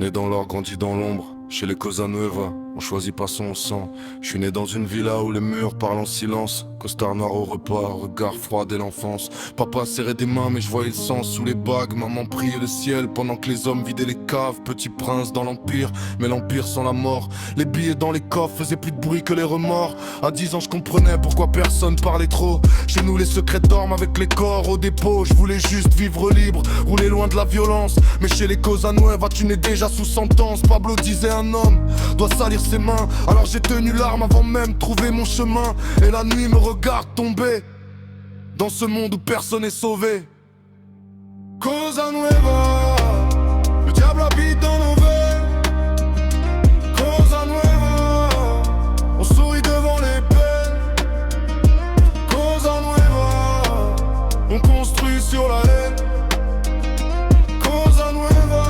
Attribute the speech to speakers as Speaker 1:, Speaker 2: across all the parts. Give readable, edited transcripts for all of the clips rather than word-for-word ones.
Speaker 1: Né dans l'or, grandi dans l'ombre, chez les Cosa Nueva, on choisit pas son sang. Je suis né dans une villa où les murs parlent en silence. Costard noir au repas, regard froid dès l'enfance. Papa serrait des mains mais je voyais le sang sous les bagues. Maman priait le ciel pendant que les hommes vidaient les caves. Petit prince dans l'empire, mais l'empire sans la mort. Les billets dans les coffres faisaient plus de bruit que les remords. À 10 ans je comprenais pourquoi personne parlait trop. Chez nous les secrets dorment avec les corps au dépôt. Je voulais juste vivre libre, rouler loin de la violence. Mais chez les Cosa Nueva tu n'es déjà sous sentence. Pablo disait un homme doit salir ses mains. Alors j'ai tenu l'arme avant même de trouver mon chemin. Et la nuit me regarde tomber dans ce monde où personne n'est sauvé. Cosa Nueva, le diable habite dans nos veines. Cosa Nueva, on sourit devant les peines. Cosa Nueva, on construit sur la haine. Cosa Nueva,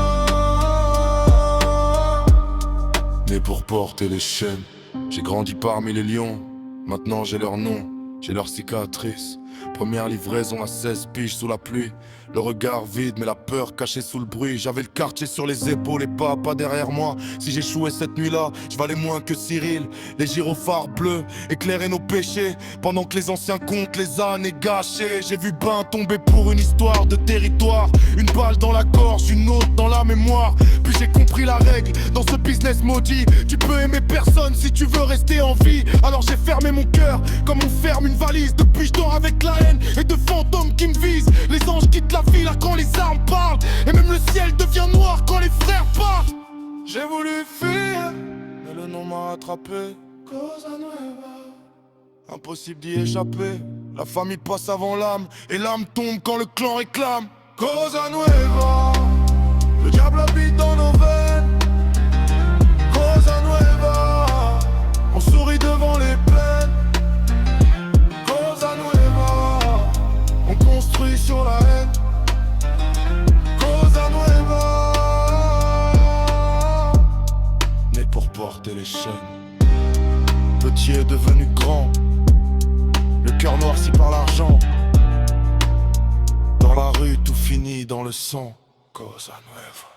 Speaker 1: né pour porter les chaînes. J'ai grandi parmi les lions, maintenant j'ai leur nom, j'ai leurs cicatrices. Première livraison à 16 piges sous la pluie. Le regard vide mais la peur cachée sous le bruit. J'avais le quartier sur les épaules et pas derrière moi. Si j'échouais cette nuit-là, je valais moins que Cyril. Les gyrophares bleus éclairaient nos péchés pendant que les anciens comptent les années gâchées. J'ai vu Ben tomber pour une histoire de territoire. Une balle dans la gorge, une autre dans la mémoire. Puis j'ai compris la règle dans ce business maudit. Tu peux aimer personne si tu veux rester en vie. Alors j'ai fermé mon cœur comme on ferme une valise. Depuis je dors avec la haine et de fantômes qui me visent. Les anges quittent la ville quand les armes parlent. Et même le ciel devient noir quand les frères partent. J'ai voulu fuir, mais le nom m'a attrapé. Cosa Nueva, impossible d'y échapper. La famille passe avant l'âme, et l'âme tombe quand le clan réclame. Cosa Nueva, le diable habite dans nos veines. Cosa Nueva, on sourit devant les peines. Cosa Nueva, on construit sur la haine. Cosa Nueva, né pour porter les chaînes. Petit est devenu grand, le cœur noirci par l'argent. Dans la rue tout finit dans le sang. Cosa Nueva.